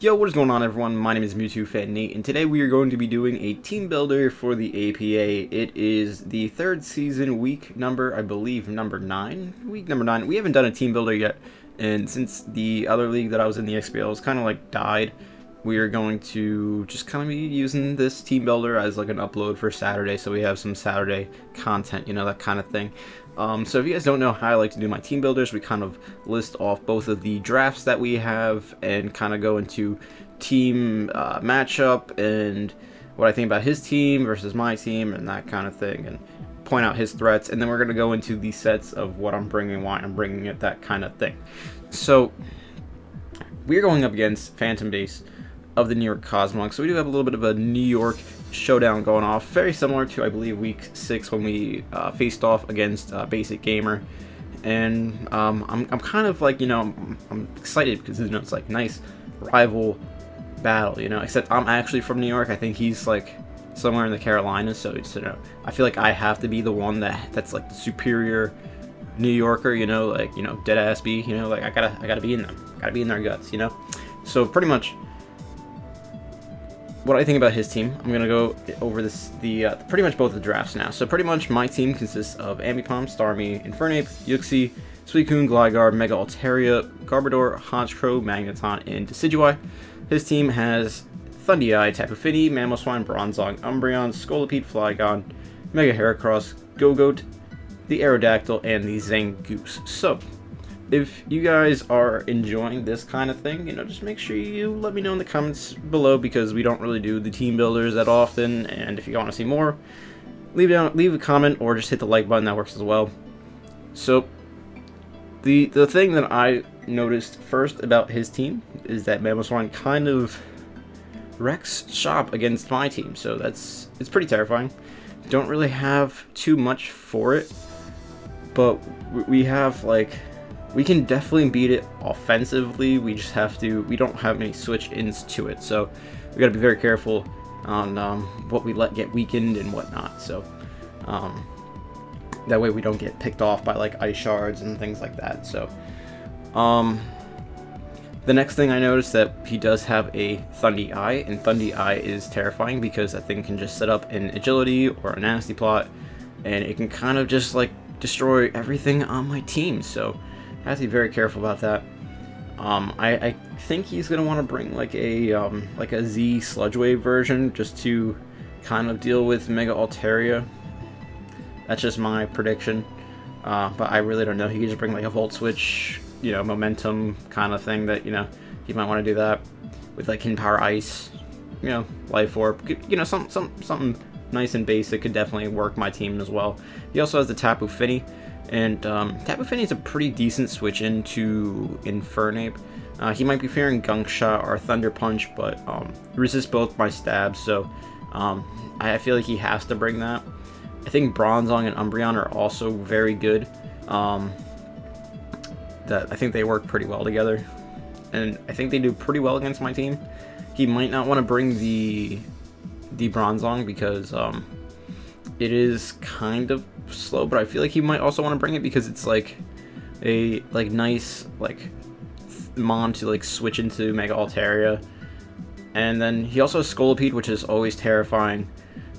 Yo, what is going on, everyone? My name is Fernie, and today we are going to be doing a team builder for the APA. It is the third season, week number, I believe, number 9. Week number 9. We haven't done a team builder yet, and since the other league that I was in, the XBLs, kind of like died, we are going to just kind of be using this team builder as like an upload for Saturday, so we have some Saturday content, you know, that kind of thing. So if you guys don't know how I like to do my team builders, we kind of list off both of the drafts that we have and kind of go into team matchup and what I think about his team versus my team and that kind of thing, and point out his threats, and then we're going to go into the sets of what I'm bringing, why I'm bringing it, that kind of thing. So we're going up against Phantom Base of the New York Cosmogs, so we do have a little bit of a New York showdown going off, very similar to, I believe, week 6 when we faced off against Basic Gamer. And I'm kind of like, you know, I'm excited because, you know, it's like nice rival battle, you know, except I'm actually from New York. I think he's like somewhere in the Carolinas, so it's, you know, I feel like I have to be the one that's like the superior New Yorker, you know, like, you know, dead ass B, you know, like I gotta be in them, gotta be in their guts, you know. So pretty much what I think about his team, I'm gonna go over pretty much both the drafts now. So pretty much my team consists of Ambipom, Starmie, Infernape, Uxie, Suicune, Gligar, Mega Altaria, Garbodor, Honchkrow, Magneton, and Decidueye. His team has Thundee, Tapu Fini, Mamoswine, Bronzong, Umbreon, Scolipede, Flygon, Mega Heracross, Gogoat, the Aerodactyl, and the Zangoose. So if you guys are enjoying this kind of thing, you know, just make sure you let me know in the comments below, because we don't really do the team builders that often, and if you want to see more, leave a comment or just hit the like button. That works as well. So the thing that I noticed first about his team is that Mamoswine kind of wrecks shop against my team, so it's pretty terrifying. Don't really have too much for it, but we have like, we can definitely beat it offensively. We just have to, we don't have any switch-ins to it, so we got to be very careful on what we let get weakened and whatnot. So that way we don't get picked off by like ice shards and things like that. So the next thing I noticed, that he does have a Thundee, and Thundee is terrifying because that thing can just set up an agility or a nasty plot, and it can kind of just like destroy everything on my team. So I have to be very careful about that. I think he's gonna want to bring like a Z Sludge Wave version just to kind of deal with Mega Altaria. That's just my prediction, but I really don't know. He could just bring like a Volt Switch, you know, momentum kind of thing that, you know, he might want to do that with like Hidden Power Ice, you know, Life Orb, you know, something nice and basic could definitely work my team as well. He also has the Tapu Fini. And Tapu Fini is a pretty decent switch into Infernape. He might be fearing Gunk Shot or Thunder Punch, but resists both my stabs, so I feel like he has to bring that. I think Bronzong and Umbreon are also very good. I think they work pretty well together, and I think they do pretty well against my team. He might not want to bring the Bronzong because it is kind of slow, but I feel like he might also want to bring it because it's like a nice like mon to like switch into Mega Altaria. And then he also has Scolipede, which is always terrifying.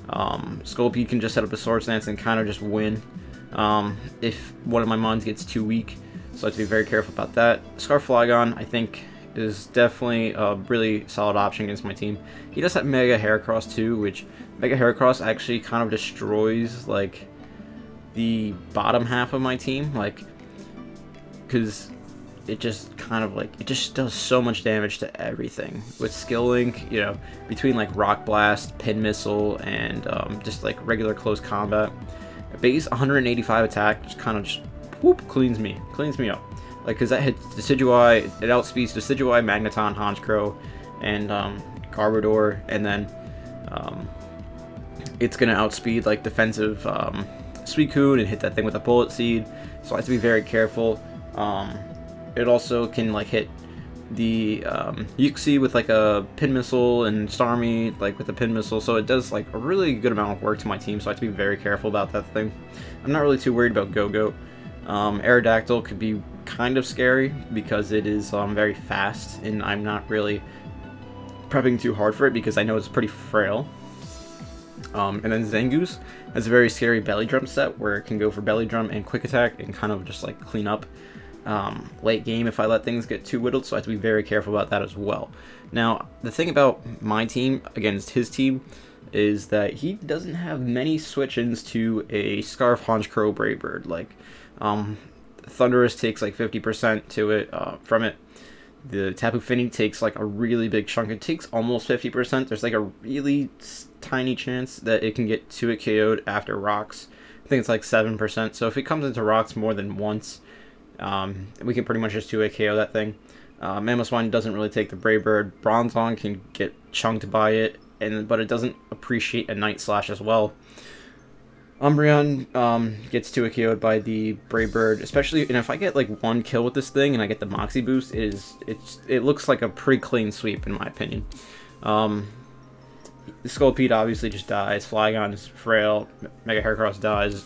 Scolipede can just set up a Sword Stance and kind of just win if one of my mons gets too weak, so I have to be very careful about that. Scarf Flygon, I think, is definitely a really solid option against my team. He does have Mega Heracross too, which Mega Heracross actually kind of destroys like the bottom half of my team, like, because it just kind of like, it just does so much damage to everything with Skill Link, you know, between like Rock Blast, Pin Missile, and just like regular close combat. Base 185 attack just kind of just whoop cleans me up. Like, because that hits Decidueye, it outspeeds Decidueye, Magneton, Honchkrow, and Garbodor, and then it's going to outspeed, like, defensive Suicune and hit that thing with a Bullet Seed, so I have to be very careful. It also can, like, hit the Uxie with, like, a Pin Missile, and Starmie, like, with a Pin Missile, so it does, like, a really good amount of work to my team, so I have to be very careful about that thing. I'm not really too worried about Gogoat. Aerodactyl could be kind of scary because it is very fast, and I'm not really prepping too hard for it because I know it's pretty frail. And then Zangoose has a very scary belly drum set where it can go for belly drum and quick attack and kind of just like clean up late game if I let things get too whittled, so I have to be very careful about that as well. Now, the thing about my team against his team is that he doesn't have many switch-ins to a Scarf Honchkrow Braybird. Like, Thundurus takes like 50% to it from it. The Tapu Fini takes like a really big chunk. It takes almost 50%. There's like a really tiny chance that it can get 2-hit KO'd after rocks. I think it's like 7%. So if it comes into rocks more than once, we can pretty much just 2-hit KO that thing. Mamoswine doesn't really take the Braybird. Bronzong can get chunked by it, but it doesn't appreciate a Night Slash as well. Umbreon gets 2-hit KO'd by the Braybird, especially, and if I get like one kill with this thing and I get the Moxie boost, it looks like a pretty clean sweep in my opinion. Scolipede obviously just dies, Flygon is frail, Mega Heracross dies,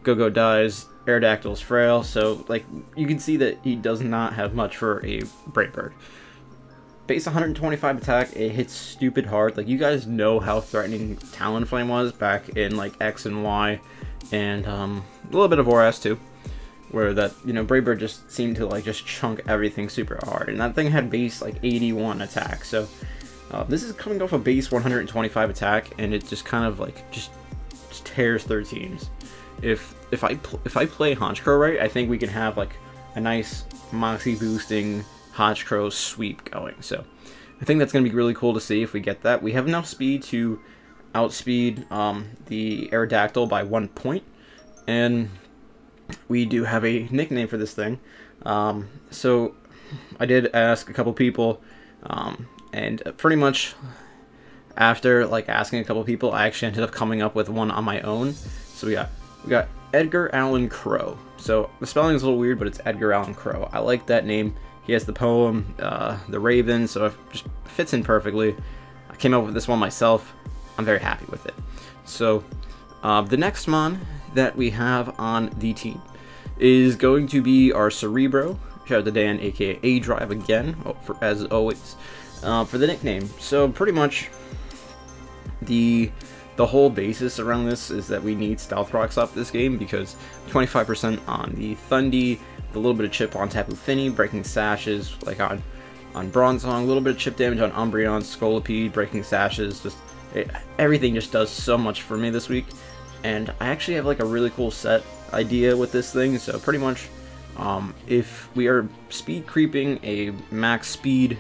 Go-Go dies, Aerodactyl is frail, so like you can see that he does not have much for a Braybird. Base 125 attack, it hits stupid hard. Like, you guys know how threatening Talonflame was back in like X and Y, and a little bit of ORAS too, where that, you know, Braybird just seemed to like just chunk everything super hard, and that thing had base like 81 attack. So this is coming off a base 125 attack, and it just kind of like just tears their teams. If I play Honchkrow right, I think we can have like a nice Moxie boosting Honchkrow sweep going. So I think that's going to be really cool to see if we get that. We have enough speed to outspeed the Aerodactyl by 1 point, and we do have a nickname for this thing. So I did ask a couple people, and pretty much after like asking a couple people, I actually ended up coming up with one on my own. So we got Edgar Allan Crow. So the spelling is a little weird, but it's Edgar Allan Crow. I like that name. He has the poem, The Raven, so it just fits in perfectly. I came up with this one myself. I'm very happy with it. So the next mon that we have on the team is going to be our Cerebro. Shout out to Dan, aka A-Drive again, as always, for the nickname. So pretty much the whole basis around this is that we need Stealth Rocks up this game because 25% on the Thundy, a little bit of chip on Tapu Fini, breaking sashes like on Bronzong, a little bit of chip damage on Umbreon, Scolipede, breaking sashes, just everything just does so much for me this week. And I actually have like a really cool set idea with this thing. So pretty much if we are speed creeping a max speed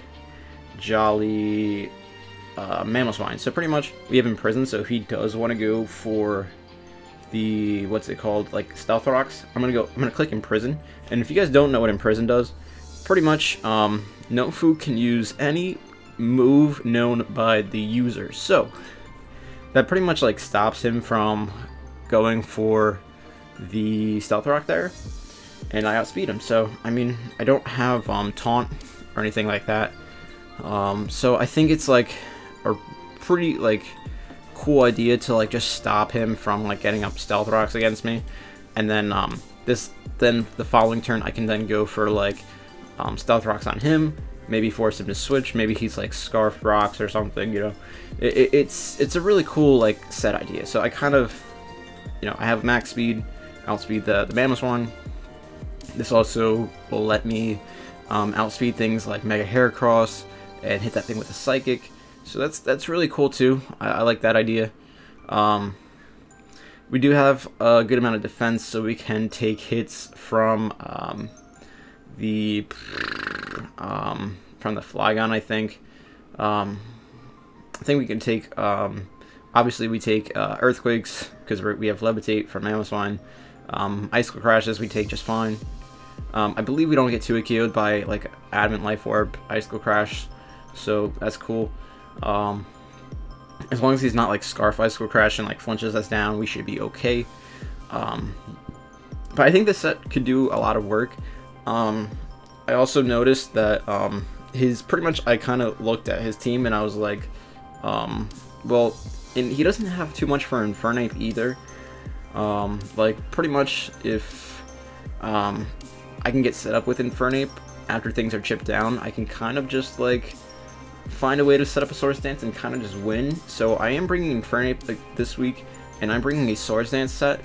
Jolly Mamoswine, so pretty much we have Imprison, so if he does want to go for the, what's it called, like Stealth Rocks, I'm gonna click Imprison. And if you guys don't know what Imprison does, pretty much Nofu can use any move known by the user, so that pretty much like stops him from going for the Stealth Rock there, and I outspeed him. So I mean, I don't have taunt or anything like that, so I think it's like a pretty like cool idea to like just stop him from like getting up Stealth Rocks against me, and then then the following turn I can then go for like Stealth Rocks on him, maybe force him to switch, maybe he's like Scarf Rocks or something, you know. It's a really cool like set idea. So I kind of, you know, I have max speed, outspeed the Mamoswine. This also will let me outspeed things like Mega Heracross and hit that thing with a Psychic. So that's really cool too. I like that idea. We do have a good amount of defense, so we can take hits from the Flygon, I think. I think we can take, obviously we take Earthquakes, because we have Levitate from Mamoswine. Icicle Crashes we take just fine. I believe we don't get 2-hit KO'd by like Adamant Life Orb, Icicle Crash, so that's cool. As long as he's not like Scarf Icicle Crash and like flinches us down, we should be okay. But I think this set could do a lot of work. I also noticed that pretty much I kind of looked at his team and I was like, well, and he doesn't have too much for Infernape either. Like pretty much if I can get set up with Infernape after things are chipped down, I can kind of just like find a way to set up a Swords Dance and kind of just win. So I am bringing in Fernie this week, and I'm bringing a Swords Dance set.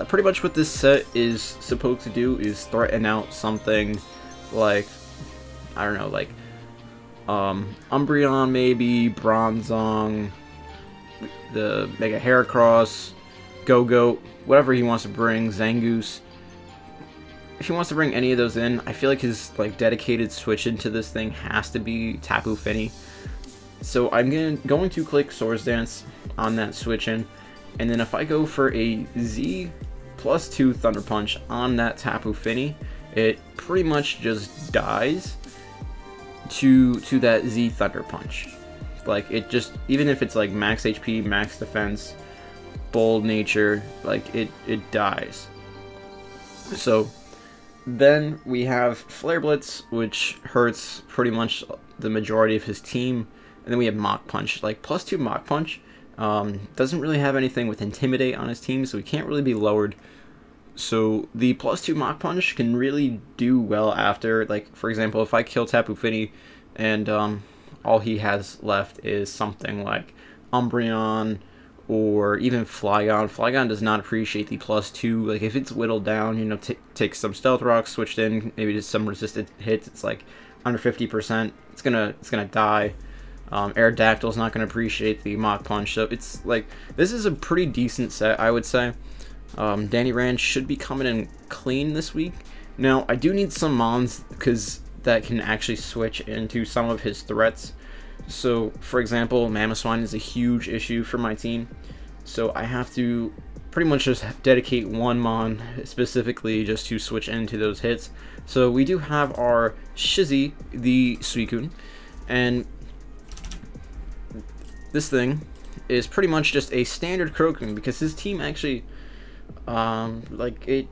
Pretty much what this set is supposed to do is threaten out something like, I don't know, like Umbreon maybe, Bronzong, the Mega Heracross, Go-Goat, whatever he wants to bring, Zangoose. If he wants to bring any of those in, I feel like his like dedicated switch into this thing has to be Tapu Fini. So I'm going to click Swords Dance on that switch in, and then if I go for a Z +2 Thunder Punch on that Tapu Fini, it pretty much just dies to that Z Thunder Punch. Like, it just, even if it's like max HP, max defense, bold nature, like it dies. So then we have Flare Blitz, which hurts pretty much the majority of his team, and then we have Mach Punch. Like, +2 Mach Punch doesn't really have anything with Intimidate on his team, so he can't really be lowered. So the +2 Mach Punch can really do well after, like, for example, if I kill Tapu Fini and all he has left is something like Umbreon or even Flygon. Flygon does not appreciate the +2. Like, if it's whittled down, you know, take some Stealth Rocks, switched in, maybe just some resisted hits, it's like under 50%, it's gonna die. Aerodactyl's not gonna appreciate the Mach Punch, so it's like, this is a pretty decent set, I would say. Danny Rand should be coming in clean this week. Now, I do need some Mons, because that can actually switch into some of his threats. So, for example, Mamoswine is a huge issue for my team. So I have to pretty much just dedicate one Mon specifically just to switch into those hits. So we do have our Shizzy, the Suicune, and this thing is pretty much just a standard Crocoon, because his team actually, like, it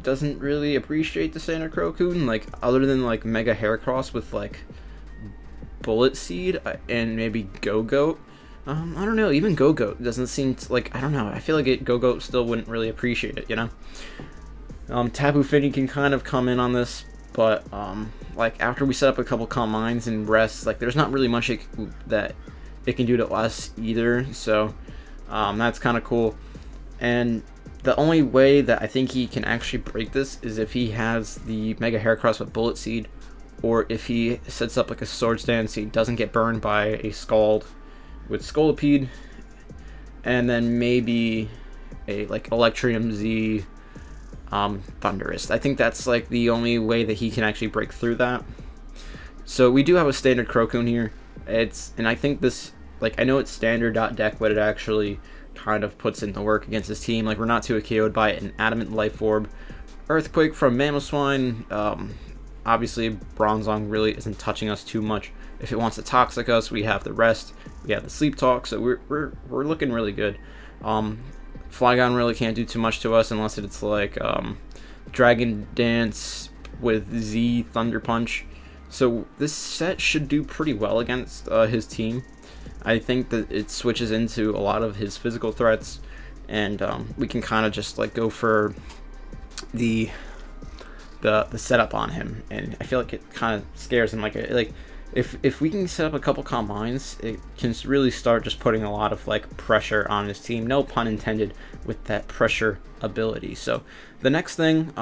doesn't really appreciate the standard Crocoon, like, other than like Mega Heracross with like Bullet Seed and maybe Go-Goat. I don't know, even Go-Goat doesn't seem to, like, I don't know, I feel like Go-Goat still wouldn't really appreciate it, you know? Tapu Fini can kind of come in on this, but like, after we set up a couple Calm Minds and rests, like, there's not really much that it can do to us either, so that's kind of cool. And the only way that I think he can actually break this is if he has the Mega Heracross with Bullet Seed, or if he sets up like a Swords Dance so he doesn't get burned by a Scald with Scolipede, and then maybe a like Electrium Z Thunderous. I think that's like the only way that he can actually break through that. So we do have a standard Crocoon here. And I think this, like, I know it's standard deck, but it actually kind of puts in the work against his team. Like, we're not too KO'd by an Adamant Life Orb. Earthquake from Mamoswine. Obviously, Bronzong really isn't touching us too much. If it wants to Toxic us, we have the Rest, we have the Sleep Talk, so we're looking really good. Flygon really can't do too much to us unless it's like Dragon Dance with Z Thunder Punch. So this set should do pretty well against his team. I think that it switches into a lot of his physical threats, and we can kind of just like go for the setup on him, and I feel like it kind of scares him. Like if we can set up a couple Calm Minds, it can really start just putting a lot of like pressure on his team. No pun intended with that pressure ability. So the next thing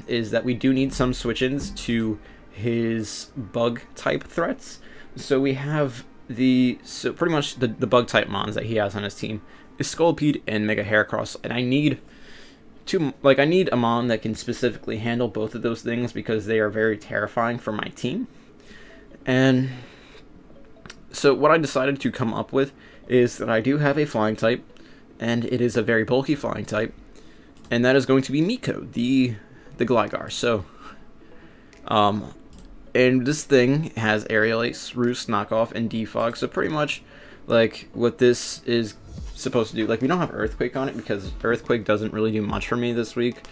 is that we do need some switch-ins to his bug type threats. So we have pretty much the bug type Mons that he has on his team is Scolipede and Mega Heracross, and I need a Mon that can specifically handle both of those things, because they are very terrifying for my team. And so what I decided to come up with is that I do have a flying type, and it is a very bulky flying type, and that is going to be Miko, the Gligar. So and this thing has Aerial Ace, Roost, Knockoff, and Defog. So pretty much like what this is supposed to do, like, we don't have Earthquake on it because Earthquake doesn't really do much for me this week.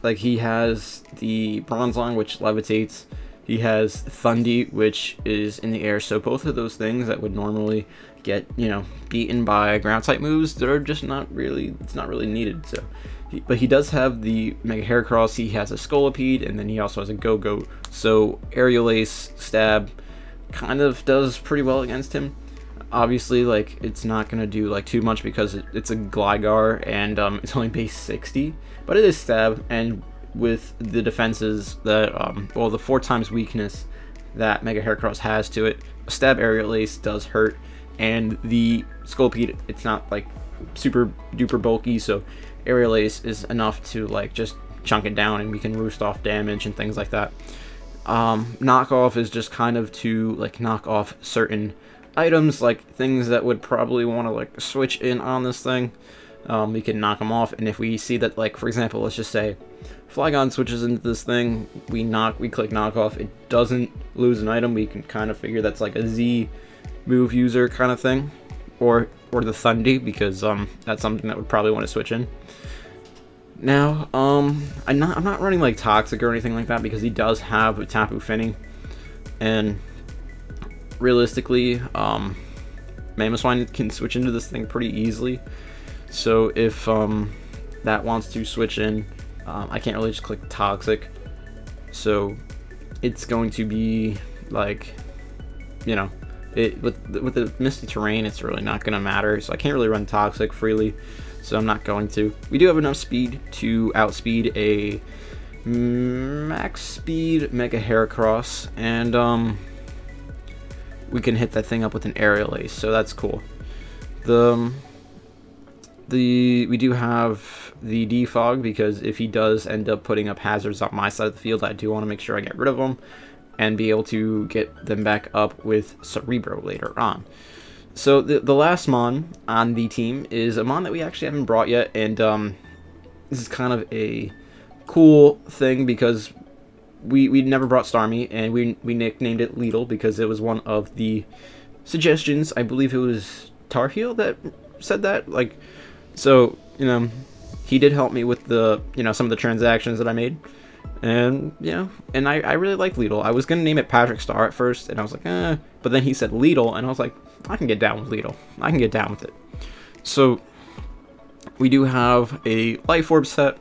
Like, he has the Bronzong, which levitates. He has Thundy, which is in the air. So both of those things that would normally get, you know, beaten by ground type moves, they're just not really, it's not really needed. So but he does have the Mega Heracross, he has a Scolipede, and then he also has a Go-Goat. So Aerial Ace, Stab, kind of does pretty well against him. Obviously, like, it's not gonna do like too much because it's a Gligar and it's only base 60, but it is stab, and with the defenses that well, the 4 times weakness that Mega Heracross has to it, stab aerial ace does hurt, and the Scolpede, it's not like super duper bulky, so aerial ace is enough to like just chunk it down and we can roost off damage and things like that. Knockoff is just kind of to like knock off certain items, like things that would probably want to like switch in on this thing. We can knock them off, and if we see that, like, for example, let's just say Flygon switches into this thing, we click knockoff, it doesn't lose an item, we can kind of figure that's like a Z move user kind of thing, or the Thundy, because that's something that would probably want to switch in. Now, I'm not running like Toxic or anything like that because he does have a Tapu Fini, and realistically, Mamoswine can switch into this thing pretty easily. So if that wants to switch in, I can't really just click Toxic. So it's going to be like, you know, with the Misty Terrain, it's really not going to matter. So I can't really run Toxic freely. So I'm not going to. We do have enough speed to outspeed a max speed Mega Heracross, and we can hit that thing up with an aerial ace, so that's cool. We do have the defog, because if he does end up putting up hazards on my side of the field, I do want to make sure I get rid of them and be able to get them back up with Cerebro later on. So the last Mon on the team is a Mon that we actually haven't brought yet, and this is kind of a cool thing because we never brought Starmie, and we nicknamed it Leedle because it was one of the suggestions. I believe it was Tarheel that said that. Like, so, you know, he did help me with the, you know, some of the transactions that I made, and you know, and I really like Leedle. I was gonna name it Patrick Star at first, and I was like, but then he said Leedle, and I was like, I can get down with Leedle. I can get down with it. So we do have a Life Orb set,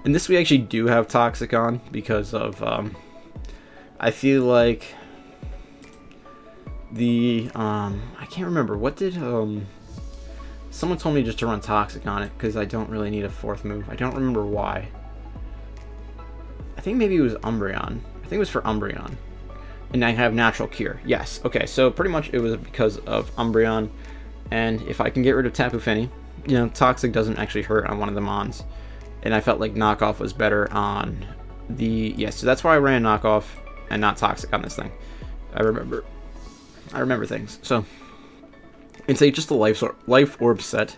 and this we actually do have Toxic on because of I feel like the I can't remember what did someone told me just to run Toxic on it because I don't really need a 4th move. I don't remember why. I think maybe it was Umbreon. I think it was for Umbreon. And I have Natural Cure. Yes. Okay, so pretty much it was because of Umbreon. And if I can get rid of Tapu Fini, you know, Toxic doesn't actually hurt on one of the Mons. And I felt like Knockoff was better on the... Yes, so that's why I ran Knockoff and not Toxic on this thing. I remember things. So it's just a Life Orb set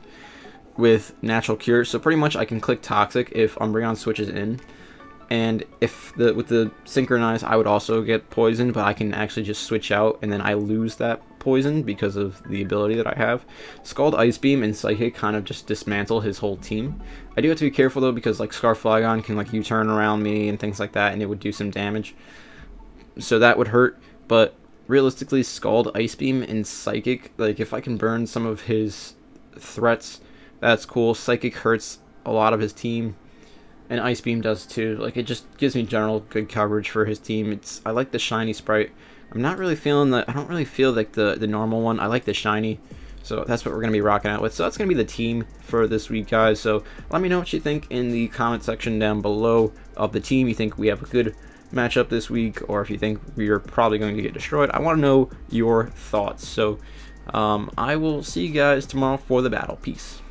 with Natural Cure. So pretty much I can click Toxic if Umbreon switches in. And if with the Synchronize, I would also get poisoned, but I can actually just switch out, and then I lose that poison because of the ability that I have. Scald, Ice Beam, and Psychic kind of just dismantle his whole team. I do have to be careful though, because like Scarf Flygon can like U-turn around me and things like that, and it would do some damage. So that would hurt, but realistically, Scald, Ice Beam, and Psychic, like if I can burn some of his threats, that's cool. Psychic hurts a lot of his team. And Ice Beam does too. Like, it just gives me general good coverage for his team. I like the shiny sprite. I'm not really feeling I don't really feel like the normal one. I like the shiny. So that's what we're going to be rocking out with. So that's going to be the team for this week, guys. So let me know what you think in the comment section down below of the team. You think we have a good matchup this week, or if you think we are probably going to get destroyed. I want to know your thoughts. So I will see you guys tomorrow for the battle. Peace.